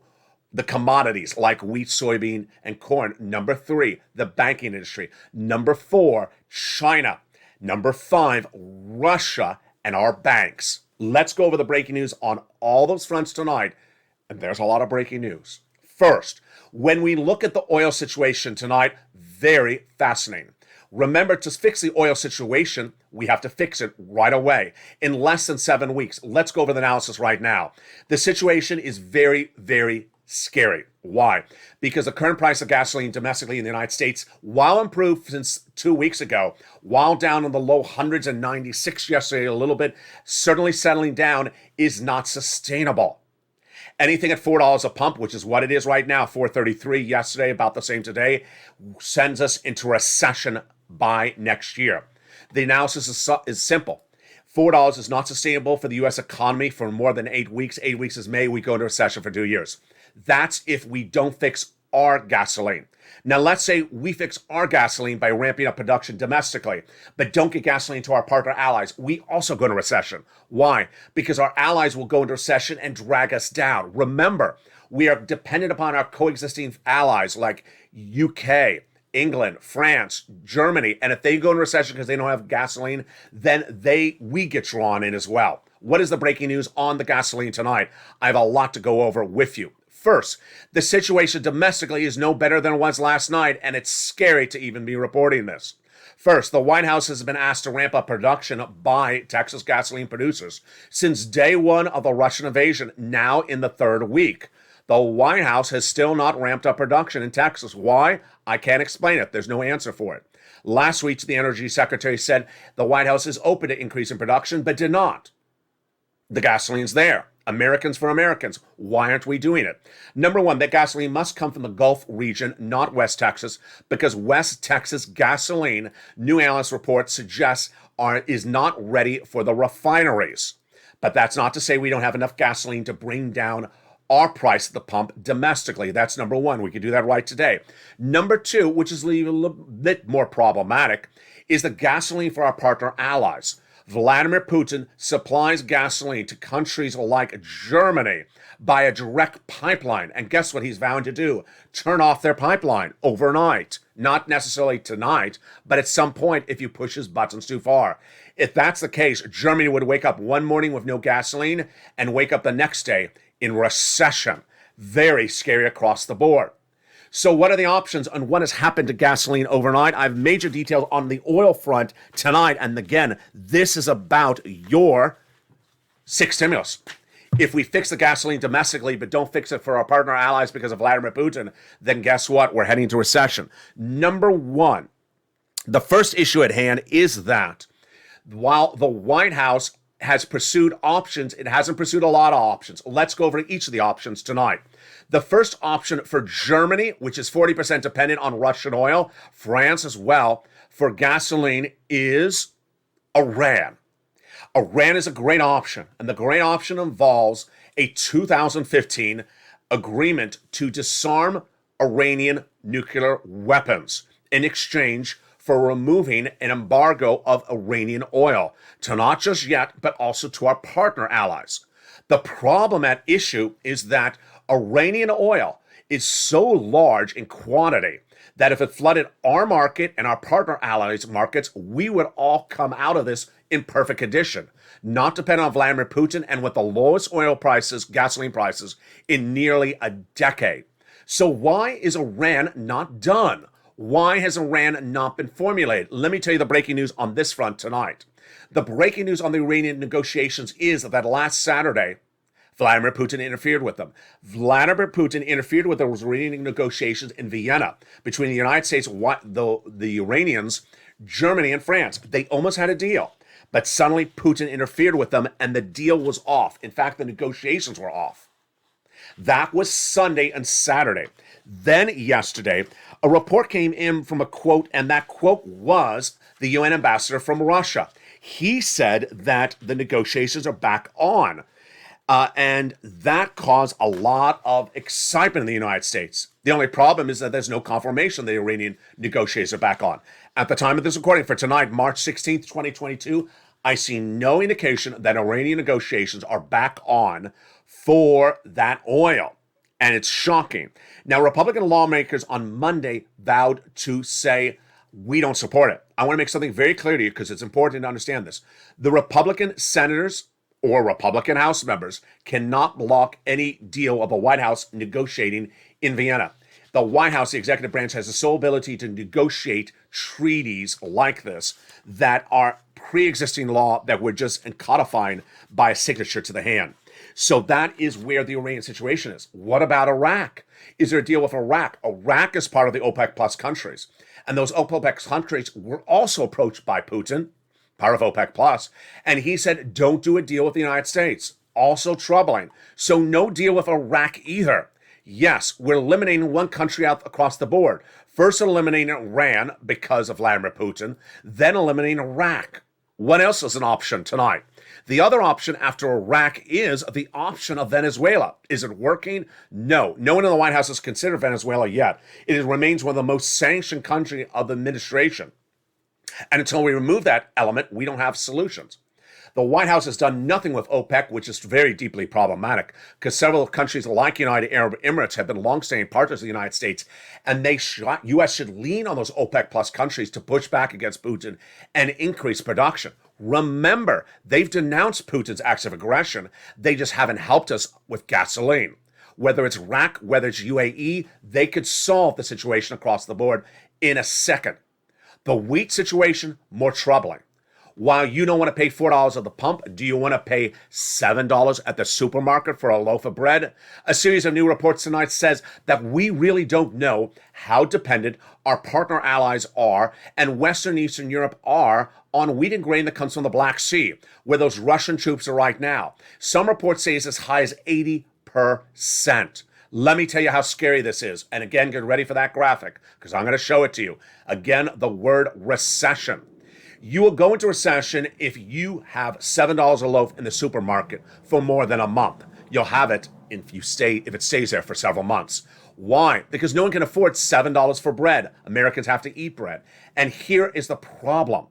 the commodities like wheat, soybean, and corn. Number three, the banking industry. Number four, China. Number five, Russia and our banks. Let's go over the breaking news on all those fronts tonight. And there's a lot of breaking news. First, when we look at the oil situation tonight, very fascinating. Remember, to fix the oil situation, we have to fix it right away in less than 7 weeks. Let's go over the analysis right now. The situation is very, very scary. Why? Because the current price of gasoline domestically in the United States, while improved since 2 weeks ago, while down in the low hundreds and 96 yesterday a little bit, certainly settling down, is not sustainable. Anything at $4 a pump, which is what it is right now, $4.33 yesterday, about the same today, sends us into recession by next year. The analysis is simple. $4 is not sustainable for the U.S. economy for more than 8 weeks. 8 weeks is May. We go into recession for 2 years. That's if we don't fix our gasoline. Now, let's say we fix our gasoline by ramping up production domestically, but don't get gasoline to our partner allies. We also go into recession. Why? Because our allies will go into recession and drag us down. Remember, we are dependent upon our coexisting allies like UK, England, France, Germany, and if they go into recession because they don't have gasoline, then we get drawn in as well. What is the breaking news on the gasoline tonight? I have a lot to go over with you. First, the situation domestically is no better than it was last night, and it's scary to even be reporting this. First, the White House has been asked to ramp up production by Texas gasoline producers since day one of the Russian invasion, now in the third week. The White House has still not ramped up production in Texas. Why? I can't explain it. There's no answer for it. Last week, the Energy Secretary said the White House is open to increasing production, but did not. The gasoline's there. Americans for Americans. Why aren't we doing it? Number one, that gasoline must come from the Gulf region, not West Texas, because West Texas gasoline, new analyst reports suggest, is not ready for the refineries. But that's not to say we don't have enough gasoline to bring down our price at the pump domestically. That's number one. We could do that right today. Number two, which is a little bit more problematic, is the gasoline for our partner allies. Vladimir Putin supplies gasoline to countries like Germany by a direct pipeline. And guess what he's vowing to do? Turn off their pipeline overnight. Not necessarily tonight, but at some point if you push his buttons too far. If that's the case, Germany would wake up one morning with no gasoline and wake up the next day in recession. Very scary across the board. So what are the options on what has happened to gasoline overnight? I have major details on the oil front tonight. And again, this is about your six stimulus. If we fix the gasoline domestically, but don't fix it for our partner allies because of Vladimir Putin, then guess what? We're heading to recession. Number one, the first issue at hand is that while the White House has pursued options, it hasn't pursued a lot of options. Let's go over each of the options tonight. The first option for Germany, which is 40% dependent on Russian oil, France as well, for gasoline is Iran. Iran is a great option, and the great option involves a 2015 agreement to disarm Iranian nuclear weapons in exchange for removing an embargo of Iranian oil to not just yet, but also to our partner allies. The problem at issue is that Iranian oil is so large in quantity that if it flooded our market and our partner allies' markets, we would all come out of this in perfect condition, not dependent on Vladimir Putin and with the lowest oil prices, gasoline prices, in nearly a decade. So why is Iran not done? Why has Iran not been formulated? Let me tell you the breaking news on this front tonight. The breaking news on the Iranian negotiations is that last Saturday, Vladimir Putin interfered with them. Vladimir Putin interfered with those Iranian negotiations in Vienna between the United States, the Iranians, Germany, and France. They almost had a deal, but suddenly Putin interfered with them and the deal was off. In fact, the negotiations were off. That was Sunday and Saturday. Then yesterday, a report came in from a quote, and that quote was the UN ambassador from Russia. He said that the negotiations are back on. And that caused a lot of excitement in the United States. The only problem is that there's no confirmation the Iranian negotiations are back on. At the time of this recording for tonight, March 16th, 2022, I see no indication that Iranian negotiations are back on for that oil. And it's shocking. Now, Republican lawmakers on Monday vowed to say, we don't support it. I want to make something very clear to you because it's important to understand this. The Republican senators or Republican House members cannot block any deal of the White House negotiating in Vienna. The White House, the executive branch, has the sole ability to negotiate treaties like this that are pre-existing law that we're just codifying by a signature to the hand. So that is where the Iranian situation is. What about Iraq? Is there a deal with Iraq? Iraq is part of the OPEC plus countries. And those OPEC countries were also approached by Putin, part of OPEC plus, and he said, don't do a deal with the United States. Also troubling. So no deal with Iraq either. Yes, we're eliminating one country out across the board. First eliminating Iran because of Vladimir Putin, then eliminating Iraq. What else is an option tonight? The other option after Iraq is the option of Venezuela. Is it working? No. No one in the White House has considered Venezuela yet. It remains one of the most sanctioned countries of the administration. And until we remove that element, we don't have solutions. The White House has done nothing with OPEC, which is very deeply problematic because several countries like United Arab Emirates have been longstanding partners of the United States, and U.S. should lean on those OPEC plus countries to push back against Putin and increase production. Remember, they've denounced Putin's acts of aggression. They just haven't helped us with gasoline. Whether it's Iraq, whether it's UAE, they could solve the situation across the board in a second. The wheat situation, more troubling. While you don't want to pay $4 at the pump, do you want to pay $7 at the supermarket for a loaf of bread? A series of new reports tonight says that we really don't know how dependent our partner allies are and Western and Eastern Europe are on wheat and grain that comes from the Black Sea, where those Russian troops are right now. Some reports say it's as high as 80%. Let me tell you how scary this is. And again, get ready for that graphic because I'm going to show it to you. Again, the word recession. You will go into recession if you have $7 a loaf in the supermarket for more than a month. You'll have it if it stays there for several months. Why? Because no one can afford $7 for bread. Americans have to eat bread. And here is the problem.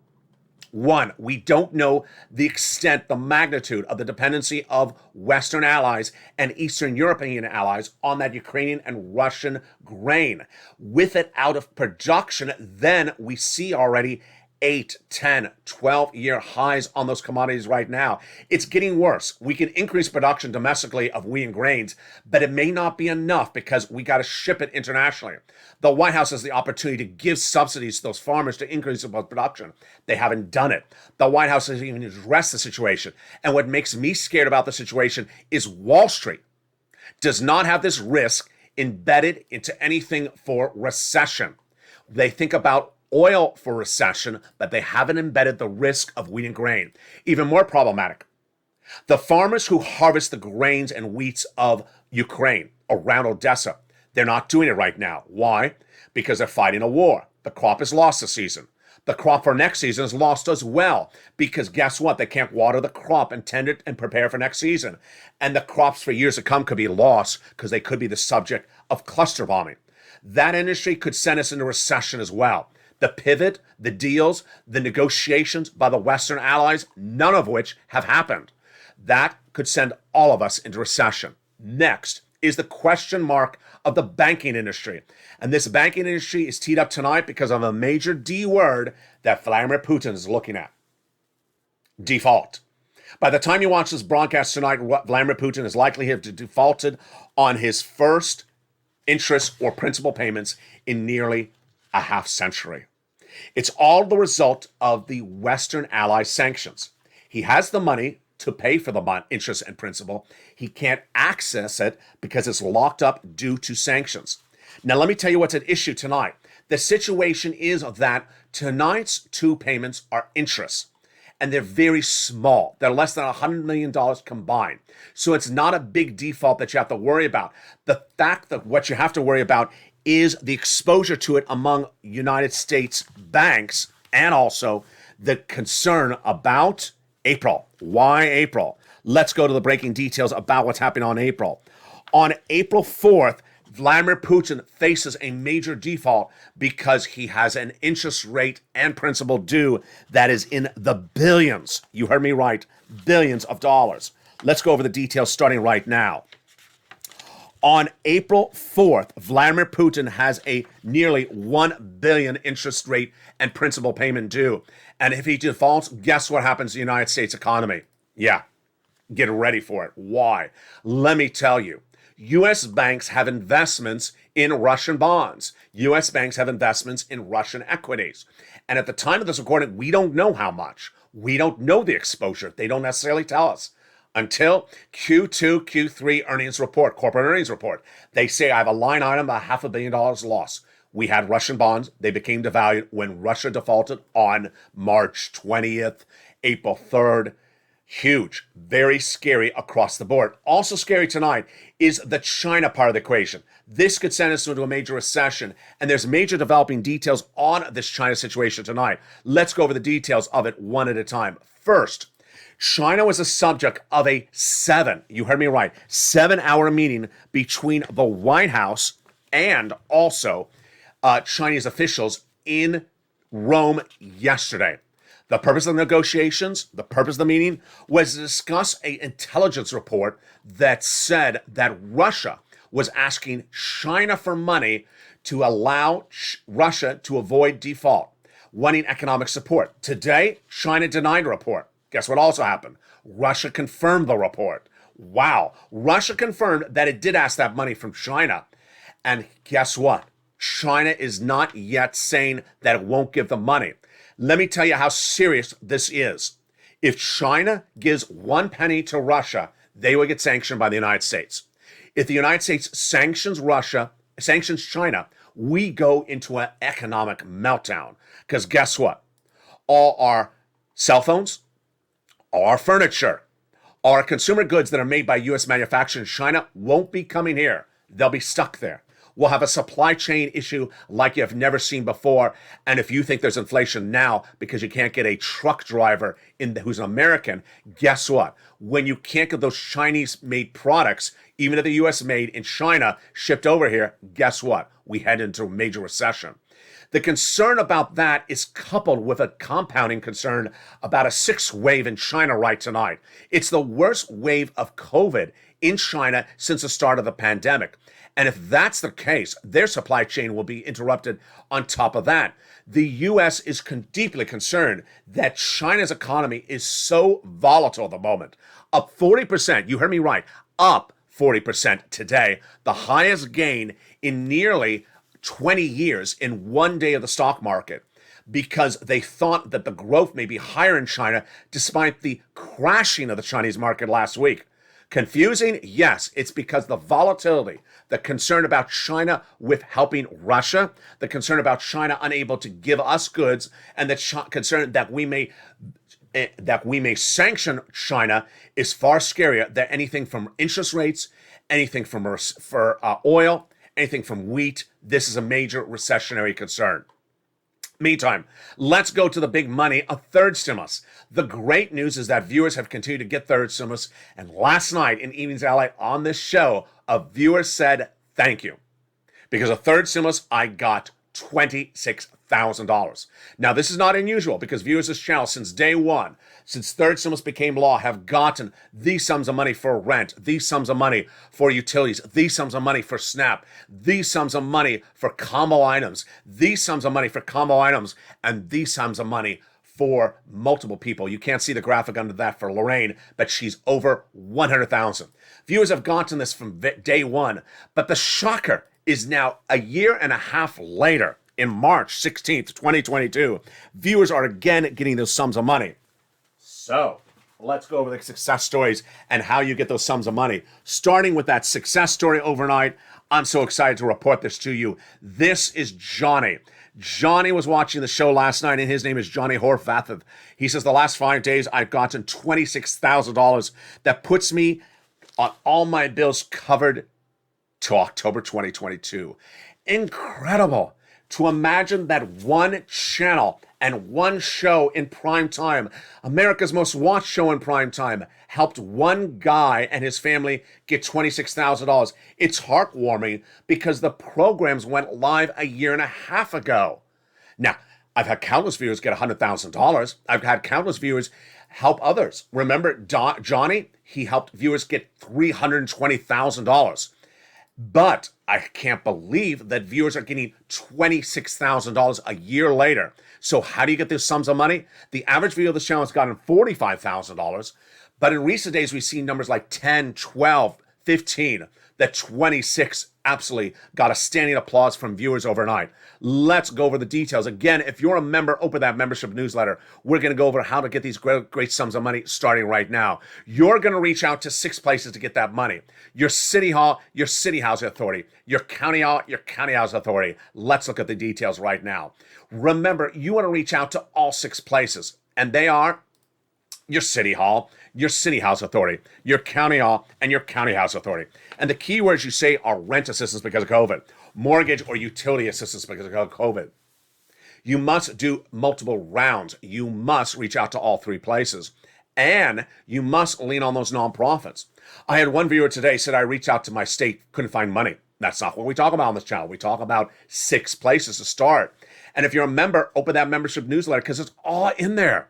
One, we don't know the extent, the magnitude of the dependency of Western allies and Eastern European allies on that Ukrainian and Russian grain. With it out of production, then we see already 8, 10, 12-year highs on those commodities right now. It's getting worse. We can increase production domestically of wheat and grains, but it may not be enough because we got to ship it internationally. The White House has the opportunity to give subsidies to those farmers to increase their production. They haven't done it. The White House hasn't even addressed the situation. And what makes me scared about the situation is Wall Street does not have this risk embedded into anything for recession. They think about oil for recession, but they haven't embedded the risk of wheat and grain. Even more problematic, the farmers who harvest the grains and wheats of Ukraine around Odessa, they're not doing it right now. Why? Because they're fighting a war. The crop is lost this season. The crop for next season is lost as well because guess what? They can't water the crop and tend it and prepare for next season. And the crops for years to come could be lost because they could be the subject of cluster bombing. That industry could send us into recession as well. The pivot, the deals, the negotiations by the Western allies, none of which have happened. That could send all of us into recession. Next, is the question mark of the banking industry. And this banking industry is teed up tonight because of a major D word that Vladimir Putin is looking at. Default. By the time you watch this broadcast tonight, Vladimir Putin is likely to have defaulted on his first interest or principal payments in nearly a half century. It's all the result of the Western ally sanctions. He has the money to pay for the interest and principal. He can't access it because it's locked up due to sanctions. Now, let me tell you what's at issue tonight. The situation is that tonight's two payments are interest, and they're very small. They're less than $100 million combined. So it's not a big default that you have to worry about. The fact that what you have to worry about is the exposure to it among United States banks, and also the concern about April. Why April? Let's go to the breaking details about what's happening on April. On April 4th, Vladimir Putin faces a major default because he has an interest rate and principal due that is in the billions. You heard me right, billions of dollars. Let's go over the details starting right now. On April 4th, Vladimir Putin has a nearly $1 billion interest rate and principal payment due. And if he defaults, guess what happens to the United States economy? Yeah, get ready for it. Why? Let me tell you. U.S. banks have investments in Russian bonds. U.S. banks have investments in Russian equities. And at the time of this recording, we don't know how much. We don't know the exposure. They don't necessarily tell us. Until Q2, Q3 earnings report, corporate earnings report. They say I have a line item, of $500 million loss. We had Russian bonds. They became devalued when Russia defaulted on March 20th, April 3rd. Huge, very scary across the board. Also scary tonight is the China part of the equation. This could send us into a major recession, and there's major developing details on this China situation tonight. Let's go over the details of it one at a time. First, China was the subject of a you heard me right, 7-hour meeting between the White House and also Chinese officials in Rome yesterday. The purpose of the negotiations, the purpose of the meeting, was to discuss an intelligence report that said that Russia was asking China for money to allow Russia to avoid default, wanting economic support. Today, China denied the report. Guess what also happened? Russia confirmed the report. Wow. Russia confirmed that it did ask that money from China. And guess what? China is not yet saying that it won't give the money. Let me tell you how serious this is. If China gives 1 penny to Russia, they will get sanctioned by the United States. If the United States sanctions China, we go into an economic meltdown. Because guess what? All our cell phones, all our furniture, all our consumer goods that are made by U.S. manufacturers in China won't be coming here. They'll be stuck there. We'll have a supply chain issue like you have never seen before. And if you think there's inflation now because you can't get a truck driver who's an American, guess what? When you can't get those Chinese-made products, even if the U.S. made in China, shipped over here, guess what? We head into a major recession. The concern about that is coupled with a compounding concern about a 6th wave in China right tonight. It's the worst wave of COVID in China since the start of the pandemic. And if that's the case, their supply chain will be interrupted on top of that. The U.S. is deeply concerned that China's economy is so volatile at the moment. Up 40%, you heard me right, up 40% today, the highest gain in nearly 20 years in one day of the stock market, because they thought that the growth may be higher in China despite the crashing of the Chinese market last week. Confusing? Yes, it's because the volatility, the concern about China with helping Russia, the concern about China unable to give us goods, and the concern that we may sanction China is far scarier than anything from interest rates, anything from oil, anything from wheat. This is a major recessionary concern. Meantime, let's go to the big money, a third stimulus. The great news is that viewers have continued to get third stimulus. And last night in Evenings LA on this show, a viewer said, thank you. Because a third stimulus, I got $26,000. Now, this is not unusual because viewers of this channel since day one, since third stimulus became law, have gotten these sums of money for rent, these sums of money for utilities, these sums of money for SNAP, these sums of money for combo items, these sums of money for combo items, and these sums of money for multiple people. You can't see the graphic under that for Lorraine, but she's over 100,000. Viewers have gotten this from day one, but the shocker is now a year and a half later, in March 16th, 2022, viewers are again getting those sums of money. So let's go over the success stories and how you get those sums of money. Starting with that success story overnight, I'm so excited to report this to you. This is Johnny. Johnny was watching the show last night, and his name is Johnny Horvath. He says, the last 5 days, I've gotten $26,000. That puts me on all my bills covered to October 2022. Incredible to imagine that one channel and one show in prime time, America's most watched show in prime time, helped one guy and his family get $26,000. It's heartwarming because the programs went live a year and a half ago. Now, I've had countless viewers get $100,000. I've had countless viewers help others. Remember Johnny? He helped viewers get $320,000. But I can't believe that viewers are getting $26,000 a year later. So how do you get these sums of money? The average viewer of this channel has gotten $45,000. But in recent days, we've seen numbers like 10, 12, 15. That 26 absolutely got a standing applause from viewers overnight. Let's go over the details. Again, if you're a member, open that membership newsletter. We're going to go over how to get these great sums of money starting right now. You're going to reach out to 6 places to get that money. Your city hall, your city housing authority, your county hall, your county housing authority. Let's look at the details right now. Remember, you want to reach out to all 6 places, and they are your city hall, your city house authority, your county hall, and your county house authority. And the keywords you say are rent assistance because of COVID, mortgage or utility assistance because of COVID. You must do multiple rounds. You must reach out to all 3 places. And you must lean on those nonprofits. I had one viewer today said, I reached out to my state, couldn't find money. That's not what we talk about on this channel. We talk about 6 places to start. And if you're a member, open that membership newsletter because it's all in there.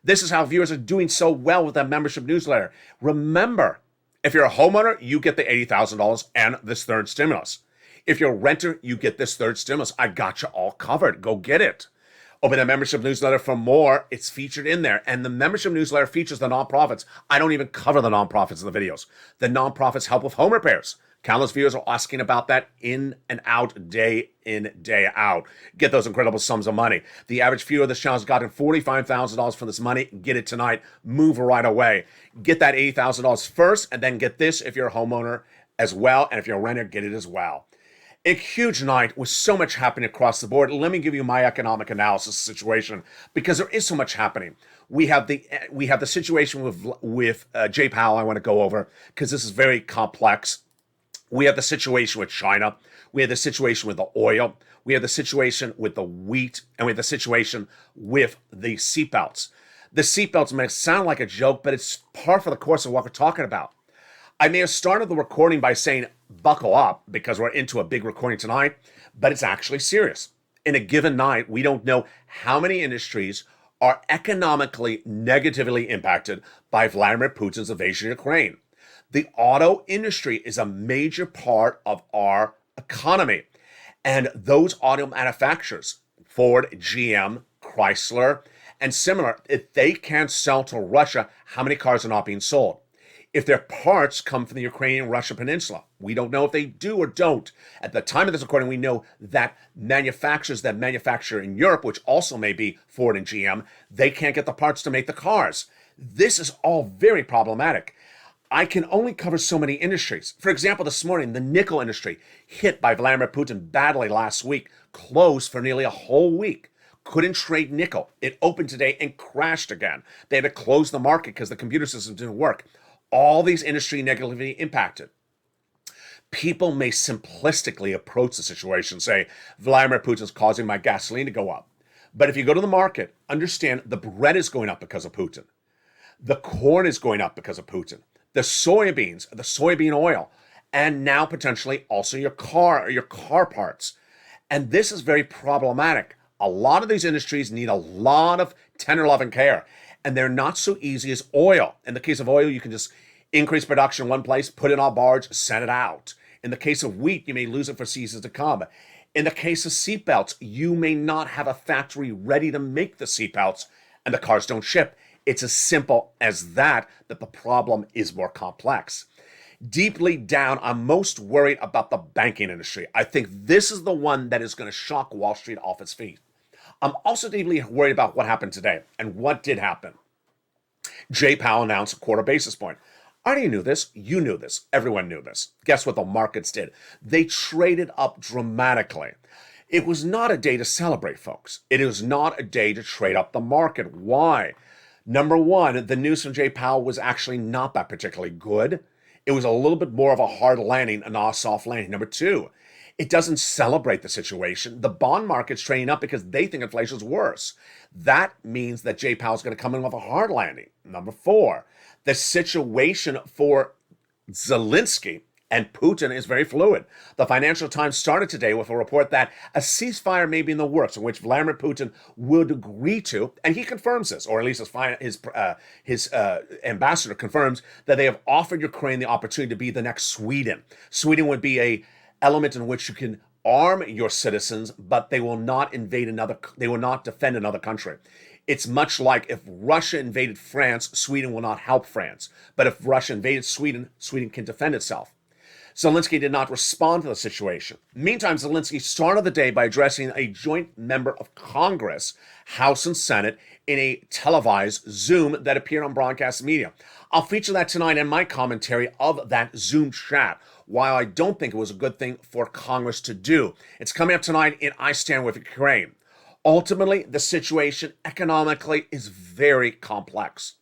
This is how viewers are doing so well with that membership newsletter. Remember, if you're a homeowner, you get the $80,000 and this third stimulus. If you're a renter, you get this third stimulus. I got you all covered. Go get it. Open the membership newsletter for more. It's featured in there. And the membership newsletter features the nonprofits. I don't even cover the nonprofits in the videos. The nonprofits help with home repairs. Countless viewers are asking about that in and out, day in, day out. Get those incredible sums of money. The average viewer of this channel has gotten $45,000 from this money. Get it tonight. Move right away. Get that $80,000 first, and then get this if you're a homeowner as well. And if you're a renter, get it as well. A huge night with so much happening across the board. Let me give you my economic analysis situation because there is so much happening. We have the situation with Jay Powell I want to go over because this is very complex. We have the situation with China. We have the situation with the oil. We have the situation with the wheat. And we have the situation with the seatbelts. The seatbelts may sound like a joke, but it's par for the course of what we're talking about. I may have started the recording by saying, buckle up, because we're into a big recording tonight, but it's actually serious. In a given night, we don't know how many industries are economically negatively impacted by Vladimir Putin's invasion of Ukraine. The auto industry is a major part of our economy. And those auto manufacturers, Ford, GM, Chrysler, and similar, if they can't sell to Russia, how many cars are not being sold? If their parts come from the Ukrainian-Russia peninsula, we don't know if they do or don't. At the time of this recording, we know that manufacturers that manufacture in Europe, which also may be Ford and GM, they can't get the parts to make the cars. This is all very problematic. I can only cover so many industries. For example, this morning, the nickel industry, hit by Vladimir Putin badly last week, closed for nearly a whole week. Couldn't trade nickel. It opened today and crashed again. They had to close the market because the computer system didn't work. All these industries negatively impacted. People may simplistically approach the situation, say, Vladimir Putin's causing my gasoline to go up. But if you go to the market, understand the bread is going up because of Putin. The corn is going up because of Putin. The soybeans, the soybean oil, and now potentially also your car parts. And this is very problematic. A lot of these industries need a lot of tender love and care, and they're not so easy as oil. In the case of oil, you can just increase production in one place, put it on a barge, send it out. In the case of wheat, you may lose it for seasons to come. In the case of seatbelts, you may not have a factory ready to make the seatbelts, and the cars don't ship. It's as simple as that the problem is more complex. Deeply down, I'm most worried about the banking industry. I think this is the one that is going to shock Wall Street off its feet. I'm also deeply worried about what happened today. And what did happen? Jay Powell announced a quarter basis point. I already knew this. You knew this. Everyone knew this. Guess what the markets did? They traded up dramatically. It was not a day to celebrate, folks. It is not a day to trade up the market. Why? Number one, the news from Jay Powell was actually not that particularly good. It was a little bit more of a hard landing and not a soft landing. Number two, it doesn't celebrate the situation. The bond market's trading up because they think inflation's worse. That means that Jay Powell's going to come in with a hard landing. Number four, the situation for Zelensky and Putin is very fluid. The Financial Times started today with a report that a ceasefire may be in the works, in which Vladimir Putin would agree to, and he confirms this, or at least his ambassador confirms that they have offered Ukraine the opportunity to be the next Sweden. Sweden would be a element in which you can arm your citizens, but they will not defend another country. It's much like if Russia invaded France, Sweden will not help France. But if Russia invaded Sweden, Sweden can defend itself. Zelensky did not respond to the situation. Meantime, Zelensky started the day by addressing a joint member of Congress, House and Senate, in a televised Zoom that appeared on broadcast media. I'll feature that tonight in my commentary of that Zoom chat, while I don't think it was a good thing for Congress to do. It's coming up tonight in I Stand With Ukraine. Ultimately, the situation economically is very complex.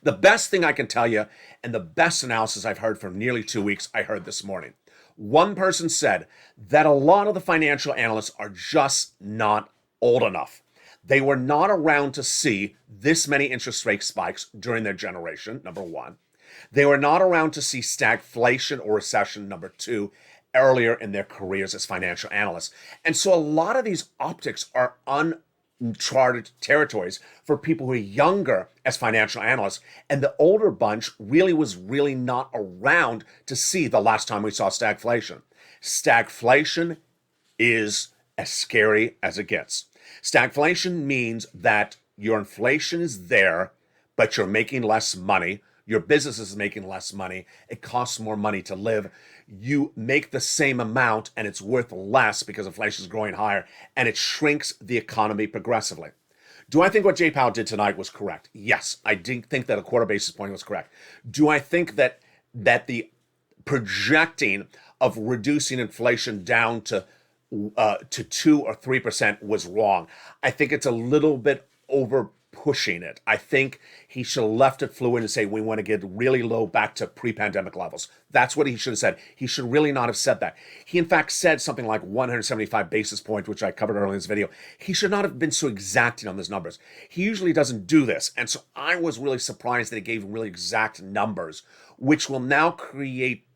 The best thing I can tell you, and the best analysis I've heard from nearly 2 weeks, I heard this morning. One person said that a lot of the financial analysts are just not old enough. They were not around to see this many interest rate spikes during their generation, number one. They were not around to see stagflation or recession, number two, earlier in their careers as financial analysts. And so a lot of these optics are uncharted territories for people who are younger as financial analysts. And the older bunch was really not around to see the last time we saw stagflation. Stagflation is as scary as it gets. Stagflation means that your inflation is there, but you're making less money. Your business is making less money. It costs more money to live. You make the same amount and it's worth less because inflation is growing higher, and it shrinks the economy progressively. Do I think what Jay Powell did tonight was correct? Yes, I did think that a quarter basis point was correct. Do I think that the projecting of reducing inflation down to 2 or 3% was wrong? I think it's a little bit over pushing it. I think he should have left it fluid and say we want to get really low back to pre-pandemic levels. That's what he should have said. He should really not have said that. He in fact said something like 175 basis points, which I covered earlier in this video. He should not have been so exacting on those numbers. He usually doesn't do this. And so I was really surprised that he gave really exact numbers, which will now create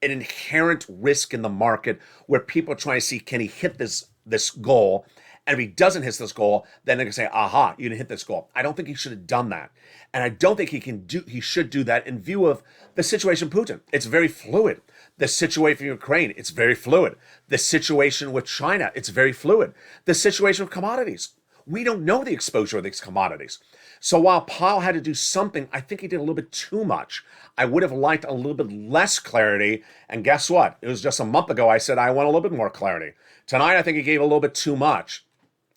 an inherent risk in the market where people are trying to see, can he hit this goal? And if he doesn't hit this goal, then they're going to say, aha, you didn't hit this goal. I don't think he should have done that. And I don't think he should do that in view of the situation with Putin. It's very fluid. The situation with Ukraine, it's very fluid. The situation with China, it's very fluid. The situation with commodities. We don't know the exposure of these commodities. So while Powell had to do something, I think he did a little bit too much. I would have liked a little bit less clarity. And guess what? It was just a month ago I said I want a little bit more clarity. Tonight, I think he gave a little bit too much.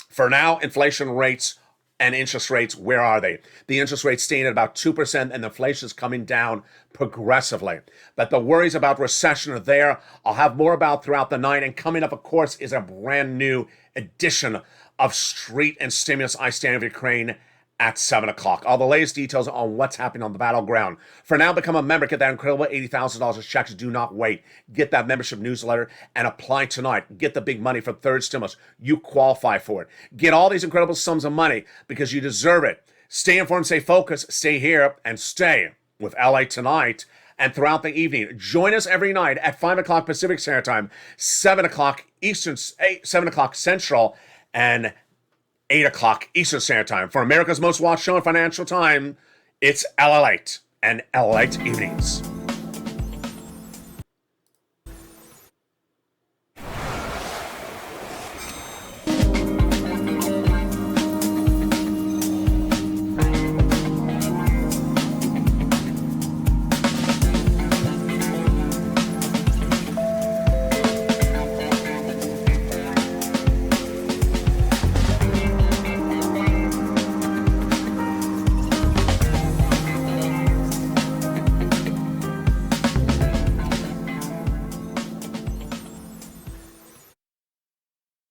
For now, inflation rates and interest rates, where are they? The interest rate's staying at about 2% and the inflation is coming down progressively. But the worries about recession are there. I'll have more about throughout the night. And coming up, of course, is a brand new edition of Street and Stimulus I Stand With Ukraine at 7 o'clock. All the latest details on what's happening on the battleground. For now, become a member. Get that incredible $80,000 of checks. Do not wait. Get that membership newsletter and apply tonight. Get the big money for third stimulus. You qualify for it. Get all these incredible sums of money because you deserve it. Stay informed, stay focused, stay here, and stay with LA Tonight. and throughout the evening. Join us every night at 5 o'clock Pacific Standard Time, 7 o'clock Eastern, 7 o'clock Central, and 8 o'clock Eastern Standard Time. For America's most watched show in financial time, it's LALATE and LALATE Evenings.